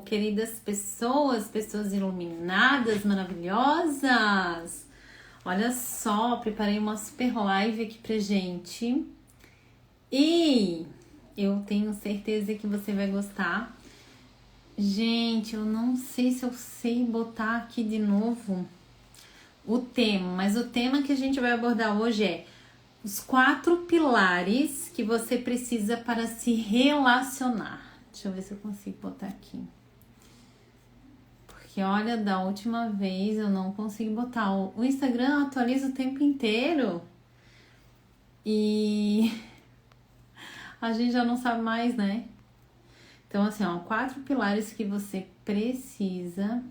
queridas pessoas, pessoas iluminadas, maravilhosas. Olha só, preparei uma super live aqui pra gente e eu tenho certeza que você vai gostar. Gente, eu não sei se eu sei botar aqui de novo o tema, mas o tema que a gente vai abordar hoje é os 4 pilares que você precisa para se relacionar. Deixa eu ver se eu consigo botar aqui. Porque olha, da última vez eu não consegui botar. O Instagram atualiza o tempo inteiro. E a gente já não sabe mais, né? Então, assim, ó, 4 pilares que você precisa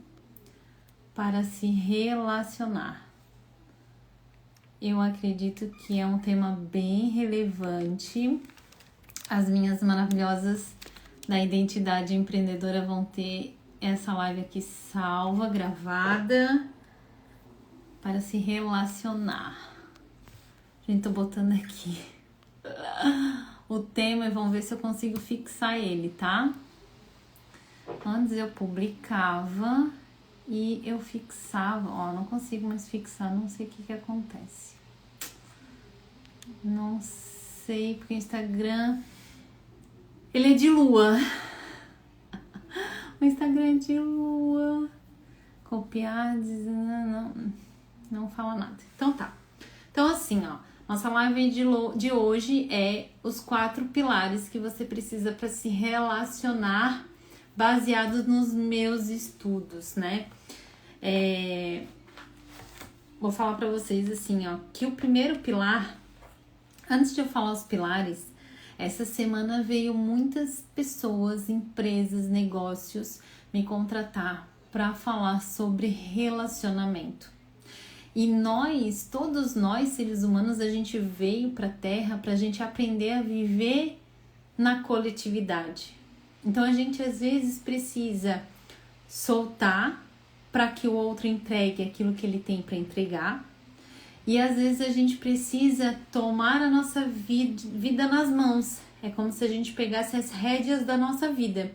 para se relacionar. Eu acredito que é um tema bem relevante. As minhas maravilhosas da Identidade Empreendedora vão ter essa live aqui salva, gravada, para se relacionar. Gente, tô botando aqui o tema e vamos ver se eu consigo fixar ele, tá? Antes eu publicava e eu fixava, ó, não consigo mais fixar, não sei o que acontece. Não sei, porque o Instagram, ele é de lua. O Instagram é de lua. Copiar, não fala nada. Então tá. Então assim, ó, nossa live de hoje é os 4 pilares que você precisa para se relacionar, baseados nos meus estudos, né? Vou falar para vocês assim, ó, que o primeiro pilar, antes de eu falar os pilares, essa semana veio muitas pessoas, empresas, negócios me contratar para falar sobre relacionamento. E nós, todos nós, seres humanos, a gente veio para a Terra para a gente aprender a viver na coletividade. Então a gente às vezes precisa soltar para que o outro entregue aquilo que ele tem para entregar. E às vezes a gente precisa tomar a nossa vida nas mãos. É como se a gente pegasse as rédeas da nossa vida.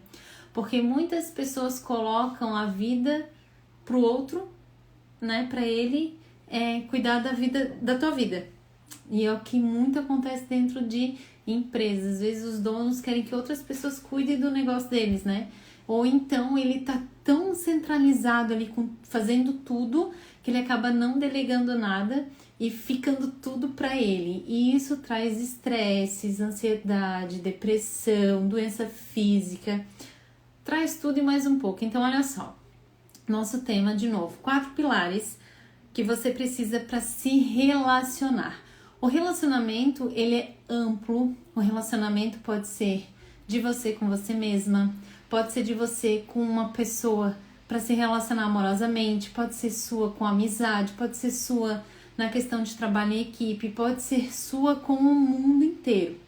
Porque muitas pessoas colocam a vida pro outro, né? Para ele cuidar da vida, da tua vida. E é o que muito acontece dentro de empresas. Às vezes os donos querem que outras pessoas cuidem do negócio deles, né? Ou então ele tá tão centralizado ali, fazendo tudo, que ele acaba não delegando nada e ficando tudo para ele. E isso traz estresses, ansiedade, depressão, doença física, traz tudo e mais um pouco. Então olha só, nosso tema de novo, 4 pilares que você precisa para se relacionar. O relacionamento, ele é amplo. O relacionamento pode ser de você com você mesma, pode ser de você com uma pessoa para se relacionar amorosamente, pode ser sua com amizade, pode ser sua na questão de trabalho em equipe, pode ser sua com o mundo inteiro.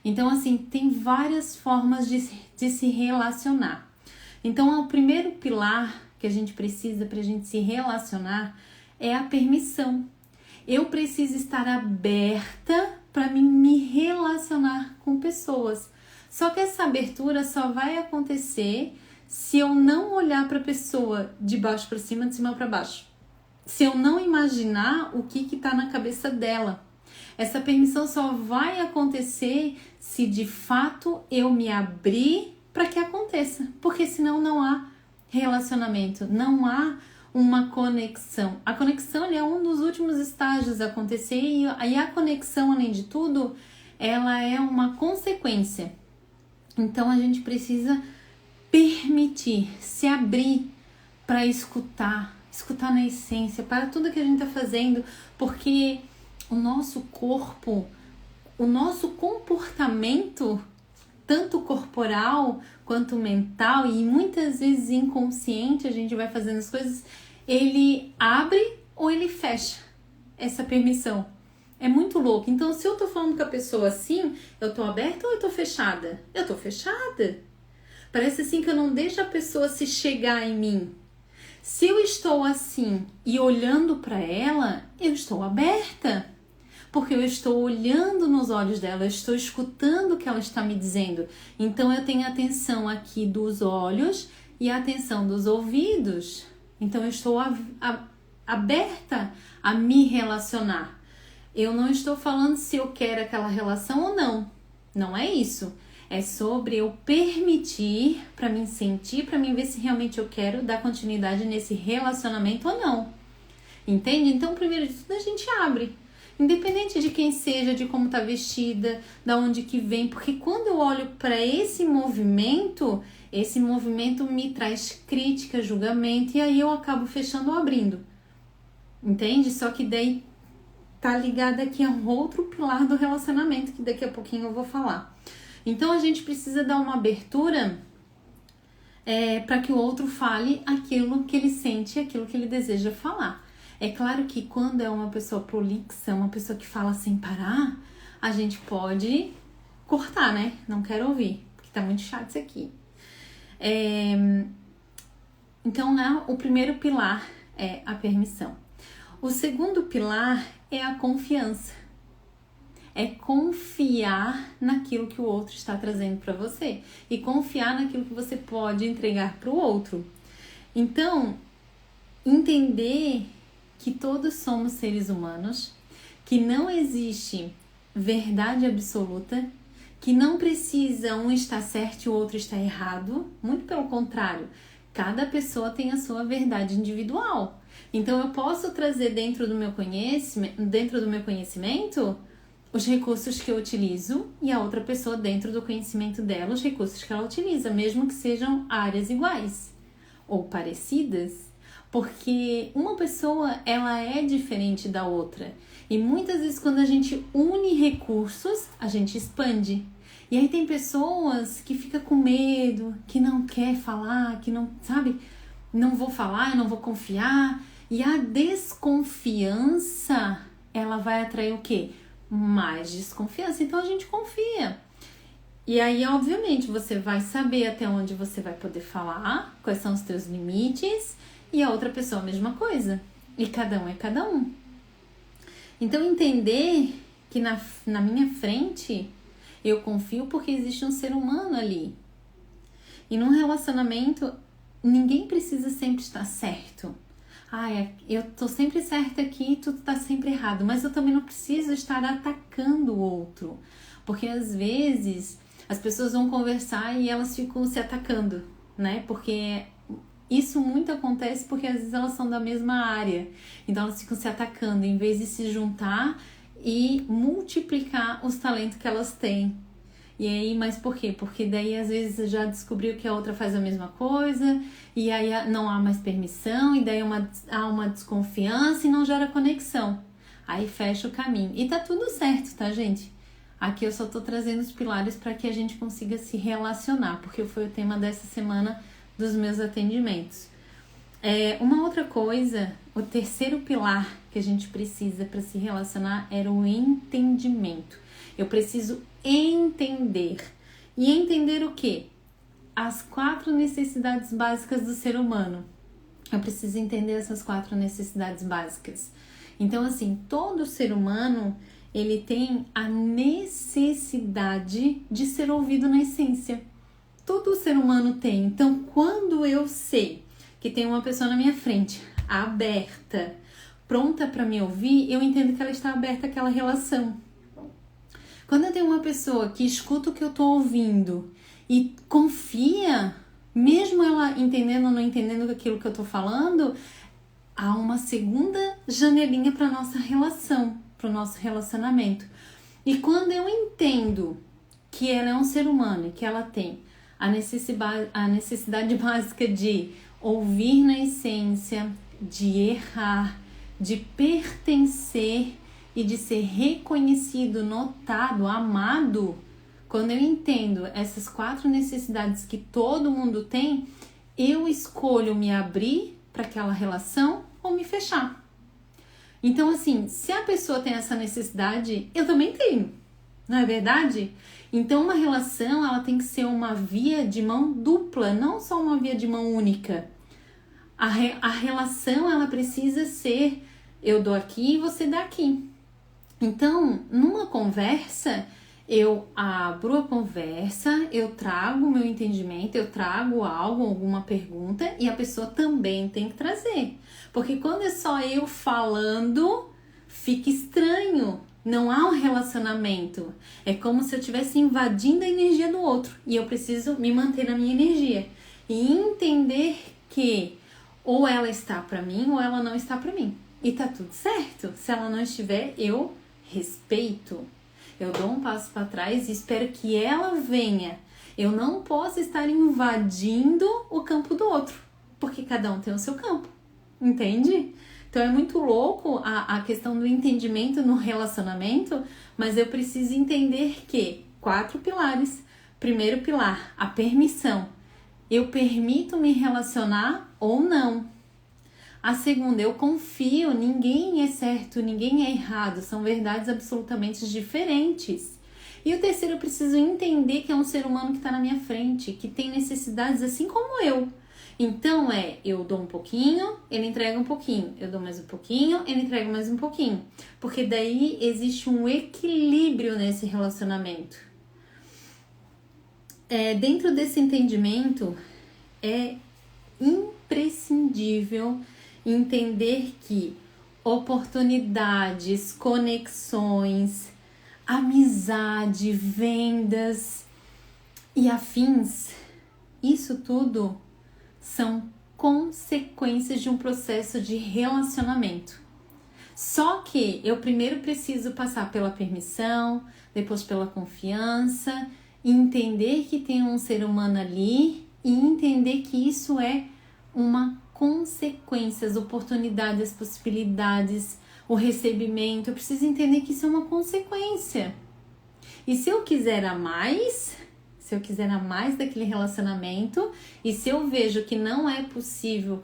Então, assim, tem várias formas de se relacionar. Então, o primeiro pilar que a gente precisa para a gente se relacionar é a permissão. Eu preciso estar aberta para me relacionar com pessoas. Só que essa abertura só vai acontecer se eu não olhar para a pessoa de baixo para cima, de cima para baixo. Se eu não imaginar o que está na cabeça dela. Essa permissão só vai acontecer se de fato eu me abrir para que aconteça. Porque senão não há relacionamento, não há uma conexão. A conexão é um dos últimos estágios a acontecer e a conexão, além de tudo, ela é uma consequência. Então a gente precisa permitir, se abrir para escutar na essência, para tudo que a gente está fazendo, porque o nosso corpo, o nosso comportamento, tanto corporal quanto mental e muitas vezes inconsciente, a gente vai fazendo as coisas, ele abre ou ele fecha essa permissão. É muito louco. Então, se eu tô falando com a pessoa assim, eu tô aberta ou eu tô fechada? Eu tô fechada. Parece assim que eu não deixo a pessoa se chegar em mim. Se eu estou assim e olhando para ela, eu estou aberta. Porque eu estou olhando nos olhos dela, eu estou escutando o que ela está me dizendo. Então, eu tenho atenção aqui dos olhos e a atenção dos ouvidos. Então eu estou aberta a me relacionar. Eu não estou falando se eu quero aquela relação ou não. Não é isso. É sobre eu permitir para mim sentir, para mim ver se realmente eu quero dar continuidade nesse relacionamento ou não. Entende? Então, primeiro de tudo, a gente abre. Independente de quem seja, de como tá vestida, da onde que vem. Porque quando eu olho para esse movimento me traz crítica, julgamento. E aí eu acabo fechando ou abrindo. Entende? Só que daí tá ligado aqui a um outro pilar do relacionamento, que daqui a pouquinho eu vou falar. Então, a gente precisa dar uma abertura para que o outro fale aquilo que ele sente, aquilo que ele deseja falar. É claro que quando é uma pessoa prolixa, uma pessoa que fala sem parar, a gente pode cortar, né? Não quero ouvir, porque tá muito chato isso aqui. Então, o primeiro pilar é a permissão. O segundo pilar é a confiança. É confiar naquilo que o outro está trazendo para você e confiar naquilo que você pode entregar para o outro. Então, entender que todos somos seres humanos, que não existe verdade absoluta, que não precisa um estar certo e o outro estar errado, muito pelo contrário, cada pessoa tem a sua verdade individual. Então eu posso trazer dentro do meu conhecimento os recursos que eu utilizo e a outra pessoa dentro do conhecimento dela os recursos que ela utiliza, mesmo que sejam áreas iguais ou parecidas. Porque uma pessoa, ela é diferente da outra. E muitas vezes quando a gente une recursos, a gente expande. E aí tem pessoas que ficam com medo, que não quer falar, que não, sabe? Não vou falar, eu não vou confiar. E a desconfiança, ela vai atrair o quê? Mais desconfiança. Então a gente confia. E aí, obviamente, você vai saber até onde você vai poder falar, quais são os teus limites. E a outra pessoa a mesma coisa. E cada um é cada um. Então, entender que na minha frente eu confio porque existe um ser humano ali. E num relacionamento, ninguém precisa sempre estar certo. Eu tô sempre certa aqui e tu tá sempre errado. Mas eu também não preciso estar atacando o outro. Porque às vezes as pessoas vão conversar e elas ficam se atacando, né? Porque isso muito acontece porque às vezes elas são da mesma área. Então elas ficam se atacando em vez de se juntar e multiplicar os talentos que elas têm. E aí, mas por quê? Porque daí às vezes já descobriu que a outra faz a mesma coisa e aí não há mais permissão e daí há uma desconfiança e não gera conexão. Aí fecha o caminho. E tá tudo certo, tá, gente? Aqui eu só tô trazendo os pilares para que a gente consiga se relacionar, porque foi o tema dessa semana dos meus atendimentos. Uma outra coisa, o terceiro pilar que a gente precisa para se relacionar era o entendimento. Eu preciso entender. E entender o quê? As 4 necessidades básicas do ser humano. Eu preciso entender essas 4 necessidades básicas. Então, assim, todo ser humano, ele tem a necessidade de ser ouvido na essência. Todo ser humano tem. Então, quando eu sei que tem uma pessoa na minha frente, aberta, pronta para me ouvir, eu entendo que ela está aberta àquela relação. Quando eu tenho uma pessoa que escuta o que eu tô ouvindo e confia, mesmo ela entendendo ou não entendendo aquilo que eu tô falando, há uma segunda janelinha para nossa relação, para o nosso relacionamento. E quando eu entendo que ela é um ser humano e que ela tem a necessidade básica de ouvir na essência, de errar, de pertencer e de ser reconhecido, notado, amado, quando eu entendo essas 4 necessidades que todo mundo tem, eu escolho me abrir para aquela relação ou me fechar. Então, assim, se a pessoa tem essa necessidade, eu também tenho, não é verdade? Então, uma relação, ela tem que ser uma via de mão dupla, não só uma via de mão única. A relação, ela precisa ser, eu dou aqui e você dá aqui. Então, numa conversa, Eu abro a conversa, eu trago o meu entendimento, eu trago algo, alguma pergunta, e a pessoa também tem que trazer. Porque quando é só eu falando, fica estranho. Não há um relacionamento. É como se eu estivesse invadindo a energia do outro. E eu preciso me manter na minha energia. E entender que ou ela está para mim ou ela não está para mim. E tá tudo certo. Se ela não estiver, eu respeito. Eu dou um passo para trás e espero que ela venha. Eu não posso estar invadindo o campo do outro, porque cada um tem o seu campo, entende? Então é muito louco a questão do entendimento no relacionamento, mas eu preciso entender que 4 pilares. Primeiro pilar, a permissão. Eu permito me relacionar ou não. A segunda, eu confio, ninguém é certo, ninguém é errado, são verdades absolutamente diferentes. E o terceiro, eu preciso entender que é um ser humano que está na minha frente, que tem necessidades assim como eu. Então eu dou um pouquinho, ele entrega um pouquinho, eu dou mais um pouquinho, ele entrega mais um pouquinho. Porque daí existe um equilíbrio nesse relacionamento. Dentro desse entendimento, é imprescindível entender que oportunidades, conexões, amizade, vendas e afins, isso tudo são consequências de um processo de relacionamento. Só que eu primeiro preciso passar pela permissão, depois pela confiança, entender que tem um ser humano ali e entender que isso é uma consequência, as oportunidades, as possibilidades, o recebimento. Eu preciso entender que isso é uma consequência. E se eu quiser a mais daquele relacionamento, e se eu vejo que não é possível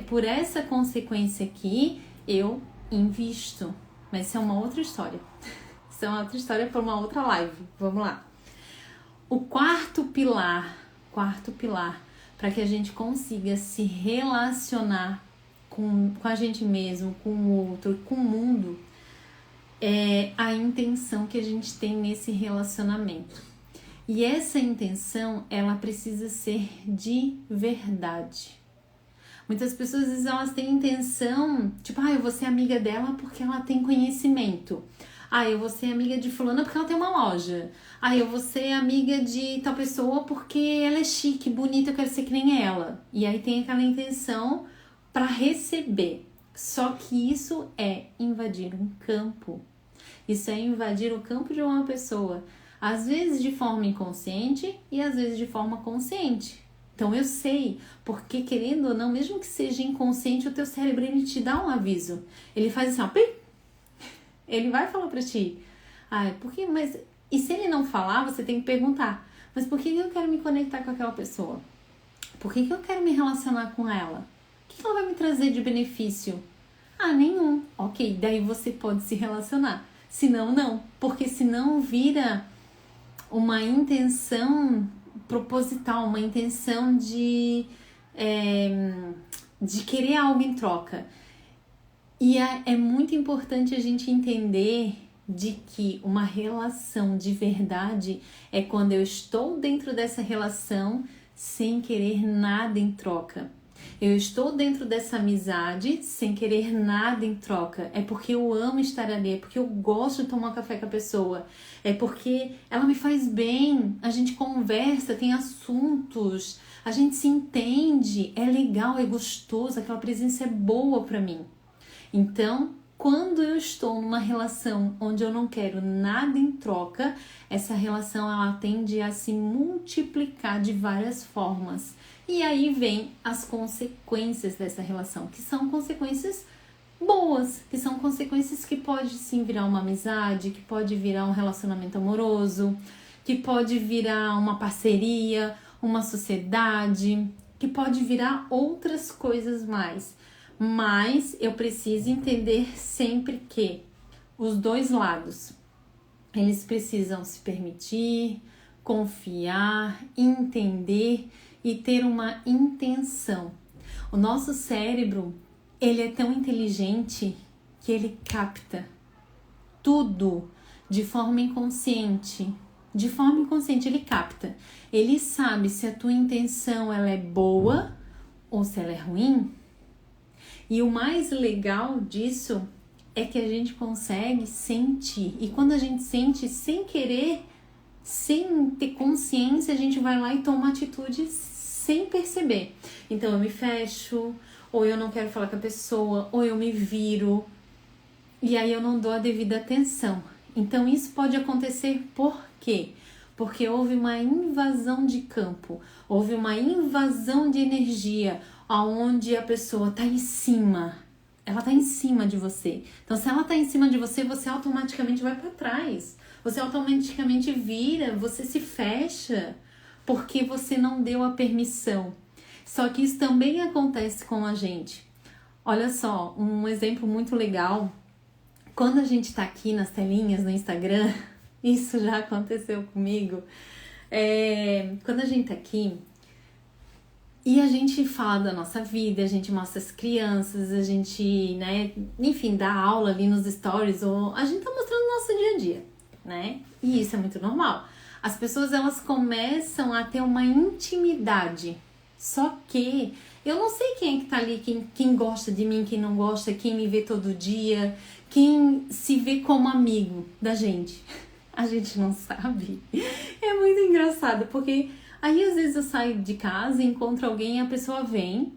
por essa consequência aqui, eu invisto. Mas isso é uma outra história. Isso é uma outra história para uma outra live. Vamos lá. O quarto pilar para que a gente consiga se relacionar com a gente mesmo, com o outro, com o mundo, é a intenção que a gente tem nesse relacionamento. E essa intenção, ela precisa ser de verdade. Muitas pessoas, às vezes, elas têm intenção, tipo, eu vou ser amiga dela porque ela tem conhecimento. Eu vou ser amiga de fulana porque ela tem uma loja. Eu vou ser amiga de tal pessoa porque ela é chique, bonita, eu quero ser que nem ela. E aí tem aquela intenção para receber. Só que isso é invadir um campo. Isso é invadir o campo de uma pessoa. Às vezes de forma inconsciente e às vezes de forma consciente. Então eu sei, porque querendo ou não, mesmo que seja inconsciente, o teu cérebro ele te dá um aviso. Ele faz assim, pim! Ele vai falar pra ti. Por que? Mas... E se ele não falar, você tem que perguntar. Mas por que eu quero me conectar com aquela pessoa? Por que eu quero me relacionar com ela? O que ela vai me trazer de benefício? Nenhum. Ok, daí você pode se relacionar. Senão, não. Porque senão vira uma intenção proposital, uma intenção de querer algo em troca. E é muito importante a gente entender de que uma relação de verdade é quando eu estou dentro dessa relação sem querer nada em troca. Eu estou dentro dessa amizade sem querer nada em troca. É porque eu amo estar ali, é porque eu gosto de tomar café com a pessoa, é porque ela me faz bem, a gente conversa, tem assuntos, a gente se entende, é legal, é gostoso, aquela presença é boa pra mim. Então, quando eu estou numa relação onde eu não quero nada em troca, essa relação ela tende a se multiplicar de várias formas. E aí vem as consequências dessa relação, que são consequências boas, que são consequências que pode sim virar uma amizade, que pode virar um relacionamento amoroso, que pode virar uma parceria, uma sociedade, que pode virar outras coisas mais. Mas eu preciso entender sempre que os dois lados, eles precisam se permitir, confiar, entender e ter uma intenção. O nosso cérebro, ele é tão inteligente que ele capta tudo de forma inconsciente. De forma inconsciente ele capta. Ele sabe se a tua intenção ela é boa ou se ela é ruim. E o mais legal disso é que a gente consegue sentir. E quando a gente sente sem querer, sem ter consciência, a gente vai lá e toma atitude sem perceber. Então eu me fecho, ou eu não quero falar com a pessoa, ou eu me viro. E aí eu não dou a devida atenção. Então isso pode acontecer por quê? Porque houve uma invasão de campo, houve uma invasão de energia, onde a pessoa está em cima, ela está em cima de você. Então se ela está em cima de você, você automaticamente vai para trás, você automaticamente vira, você se fecha, porque você não deu a permissão. Só que isso também acontece com a gente. Olha só, um exemplo muito legal, quando a gente tá aqui nas telinhas no Instagram, isso já aconteceu comigo, quando a gente tá aqui e a gente fala da nossa vida, a gente mostra as crianças, a gente, né, enfim, dá aula ali nos stories, ou a gente tá mostrando o nosso dia a dia, né, e isso é muito normal. As pessoas, elas começam a ter uma intimidade, só que eu não sei quem é que tá ali, quem gosta de mim, quem não gosta, quem me vê todo dia, quem se vê como amigo da gente. A gente não sabe. É muito engraçado, porque aí às vezes eu saio de casa e encontro alguém e a pessoa vem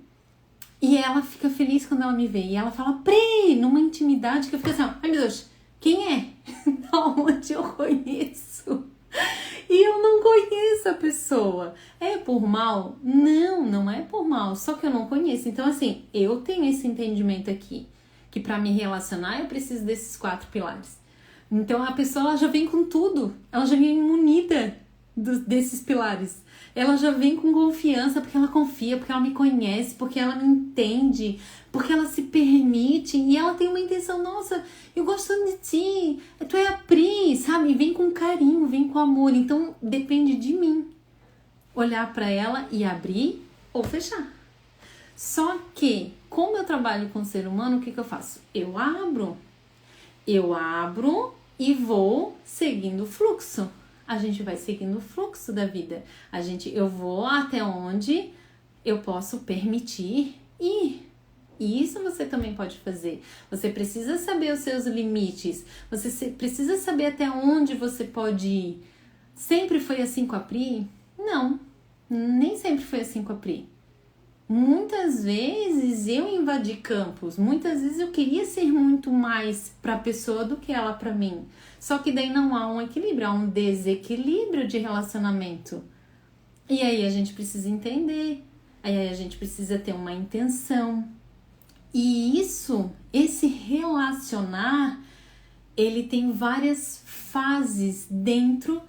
e ela fica feliz quando ela me vê. E ela fala, Pri, numa intimidade que eu fico assim, ai meu Deus, quem é? Da onde eu conheço? E eu não conheço a pessoa. É por mal? Não, não é por mal, só que eu não conheço. Então assim, eu tenho esse entendimento aqui, que para me relacionar eu preciso desses 4 pilares. Então a pessoa ela já vem com tudo, ela já vem munida desses pilares. Ela já vem com confiança, porque ela confia, porque ela me conhece, porque ela me entende, porque ela se permite e ela tem uma intenção, nossa, eu gosto de ti, tu é a Pri, sabe? Vem com carinho, vem com amor. Então depende de mim olhar para ela e abrir ou fechar. Só que, como eu trabalho com o ser humano, o que eu faço? Eu abro e vou seguindo o fluxo. A gente vai seguindo o fluxo da vida. Eu vou até onde eu posso permitir ir. E isso você também pode fazer. Você precisa saber os seus limites. Você precisa saber até onde você pode ir. Sempre foi assim com a Pri? Não, nem sempre foi assim com a Pri. Muitas vezes eu invadi campos, muitas vezes eu queria ser muito mais para a pessoa do que ela para mim. Só que daí não há um equilíbrio, há um desequilíbrio de relacionamento. E aí a gente precisa entender, aí a gente precisa ter uma intenção. E esse relacionar, ele tem várias fases dentro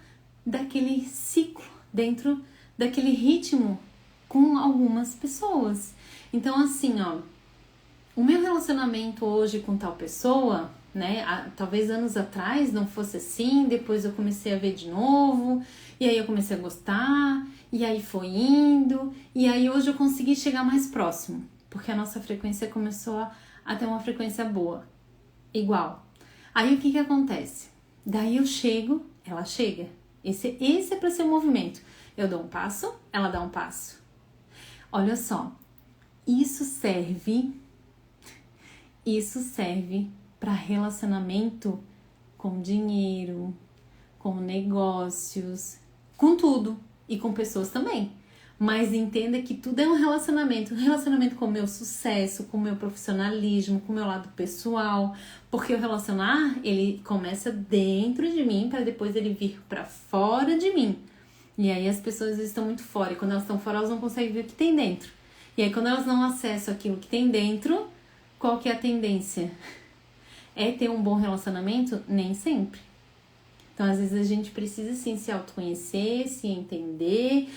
daquele ciclo, dentro daquele ritmo com algumas pessoas. Então assim, o meu relacionamento hoje com tal pessoa, né, talvez anos atrás não fosse assim, depois eu comecei a ver de novo, e aí eu comecei a gostar, e aí foi indo, e aí hoje eu consegui chegar mais próximo, porque a nossa frequência começou a ter uma frequência boa, igual. Aí o que acontece? Daí eu chego, ela chega. Esse é para ser o movimento. Eu dou um passo, ela dá um passo. Olha só, isso serve para relacionamento com dinheiro, com negócios, com tudo e com pessoas também. Mas entenda que tudo é um relacionamento com o meu sucesso, com o meu profissionalismo, com o meu lado pessoal, porque o relacionar, ele começa dentro de mim para depois ele vir para fora de mim. E aí as pessoas estão muito fora, e quando elas estão fora elas não conseguem ver o que tem dentro. E aí quando elas não acessam aquilo que tem dentro, qual que é a tendência? É ter um bom relacionamento? Nem sempre. Então às vezes a gente precisa sim se autoconhecer, se entender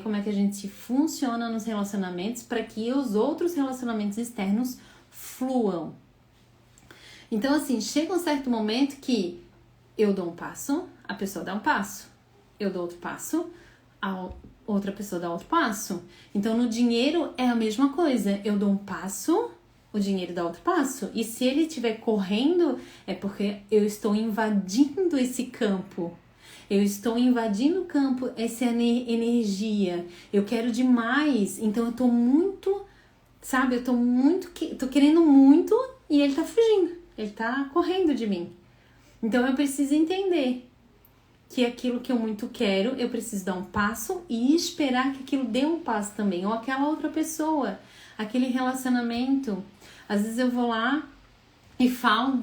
como é que a gente funciona nos relacionamentos para que os outros relacionamentos externos fluam. Então assim, chega um certo momento que eu dou um passo, a pessoa dá um passo. Eu dou outro passo, a outra pessoa dá outro passo. Então, no dinheiro é a mesma coisa. Eu dou um passo o dinheiro dá outro passo. E se ele estiver correndo, é porque eu estou invadindo esse campo. Eu estou invadindo o campo, essa energia. Eu quero demais, então eu tô muito, sabe? Eu tô querendo muito e ele tá fugindo. Ele tá correndo de mim. Então eu preciso entender que aquilo que eu muito quero, eu preciso dar um passo e esperar que aquilo dê um passo também. Ou aquela outra pessoa, aquele relacionamento. Às vezes eu vou lá e falo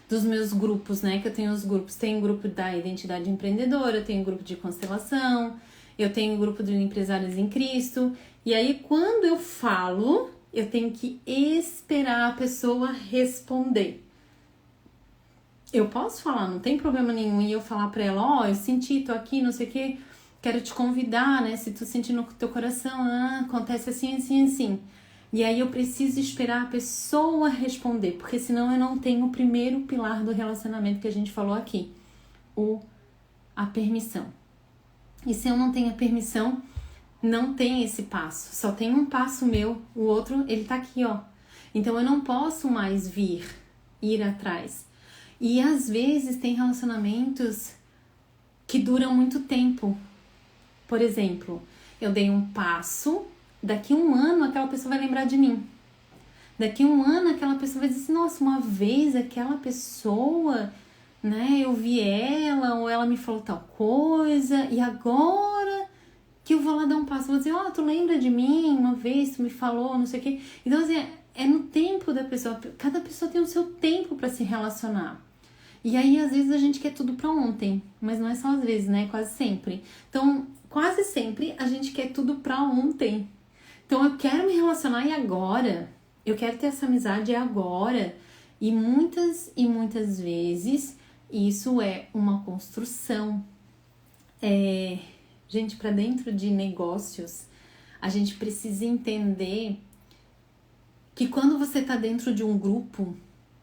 dos meus grupos, né? Que eu tenho os grupos. Tem o grupo da identidade empreendedora, tem o grupo de constelação, eu tenho o grupo de empresários em Cristo. E aí, quando eu falo, eu tenho que esperar a pessoa responder. Eu posso falar, não tem problema nenhum, e eu falar pra ela, ó, eu senti, tô aqui, não sei o que, quero te convidar, né? Se tu sentir no teu coração, acontece assim, assim, assim. E aí eu preciso esperar a pessoa responder, porque senão eu não tenho o primeiro pilar do relacionamento que a gente falou aqui, a permissão. E se eu não tenho a permissão, não tem esse passo, só tem um passo meu, o outro, ele tá aqui, ó. Então eu não posso mais ir atrás. E às vezes tem relacionamentos que duram muito tempo. Por exemplo, eu dei um passo, daqui a um ano aquela pessoa vai lembrar de mim. Daqui a um ano aquela pessoa vai dizer assim, nossa, uma vez aquela pessoa, né, eu vi ela, ou ela me falou tal coisa, e agora que eu vou lá dar um passo, eu vou dizer, ó, tu lembra de mim, uma vez tu me falou, não sei o quê. Então, assim, é no tempo da pessoa, cada pessoa tem o seu tempo para se relacionar. E aí, às vezes, a gente quer tudo pra ontem, mas não é só às vezes, né? Quase sempre. Então, quase sempre, a gente quer tudo pra ontem. Então, eu quero me relacionar e agora. Eu quero ter essa amizade agora. E muitas vezes, isso é uma construção. Gente, pra dentro de negócios, a gente precisa entender que quando você tá dentro de um grupo,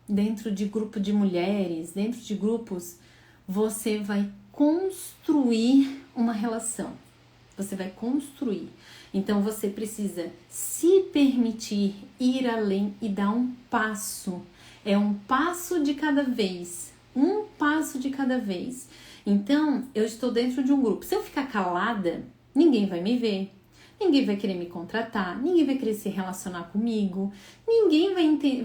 dentro de grupo de mulheres, dentro de grupos, você vai construir uma relação. Você vai construir. Então, você precisa se permitir ir além e dar um passo. É um passo de cada vez. Um passo de cada vez. Então, eu estou dentro de um grupo. Se eu ficar calada, ninguém vai me ver. Ninguém vai querer me contratar, ninguém vai querer se relacionar comigo, ninguém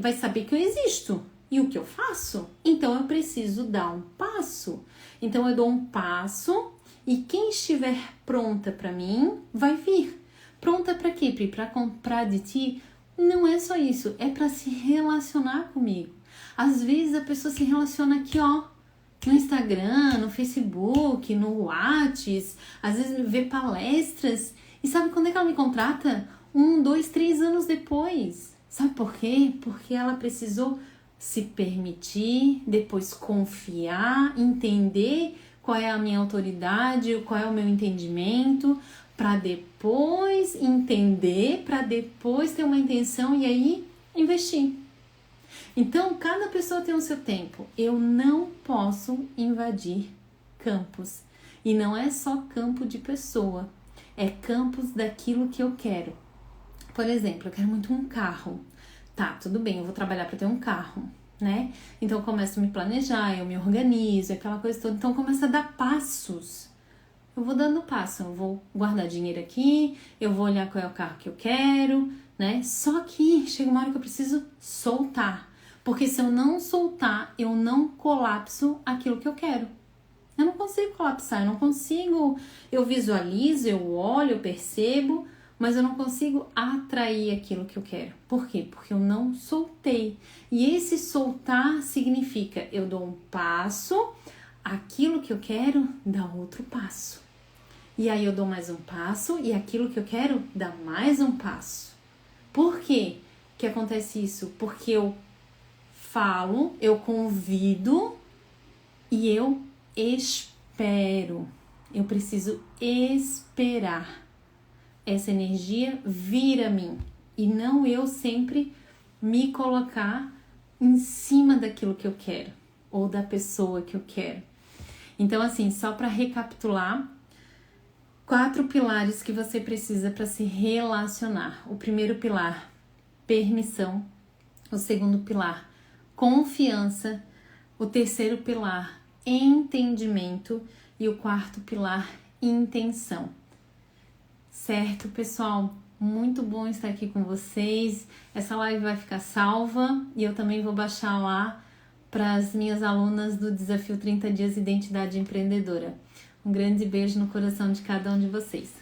vai saber que eu existo e o que eu faço. Então eu preciso dar um passo. Então eu dou um passo e quem estiver pronta para mim vai vir. Pronta para quê, Pri? Para comprar de ti? Não é só isso, é para se relacionar comigo. Às vezes a pessoa se relaciona aqui, ó, no Instagram, no Facebook, no Whats, às vezes vê palestras. E sabe quando é que ela me contrata? 1, 2, 3 anos depois. Sabe por quê? Porque ela precisou se permitir, depois confiar, entender qual é a minha autoridade, qual é o meu entendimento, para depois entender, para depois ter uma intenção e aí investir. Então, cada pessoa tem o seu tempo. Eu não posso invadir campos. E não é só campo de pessoa. É campos daquilo que eu quero. Por exemplo, eu quero muito um carro. Tá, tudo bem, eu vou trabalhar para ter um carro, né? Então eu começo a me planejar, eu me organizo, aquela coisa toda. Então eu começo a dar passos. Eu vou dando passo, eu vou guardar dinheiro aqui, eu vou olhar qual é o carro que eu quero, né? Só que chega uma hora que eu preciso soltar. Porque se eu não soltar, eu não colapso aquilo que eu quero. Eu não consigo colapsar, eu não consigo, eu visualizo, eu olho, eu percebo, mas eu não consigo atrair aquilo que eu quero. Por quê? Porque eu não soltei. E esse soltar significa, eu dou um passo, aquilo que eu quero dá outro passo. E aí eu dou mais um passo e aquilo que eu quero dá mais um passo. Por quê que acontece isso? Porque eu falo, eu convido e eu espero. Eu preciso esperar essa energia vir a mim e não eu sempre me colocar em cima daquilo que eu quero ou da pessoa que eu quero. Então, assim, só para recapitular, 4 pilares que você precisa para se relacionar. O primeiro pilar, permissão. O segundo pilar, confiança. O terceiro pilar, entendimento. E o quarto pilar, intenção. Certo, pessoal? Muito bom estar aqui com vocês. Essa live vai ficar salva e eu também vou baixar lá para as minhas alunas do Desafio 30 Dias Identidade Empreendedora. Um grande beijo no coração de cada um de vocês.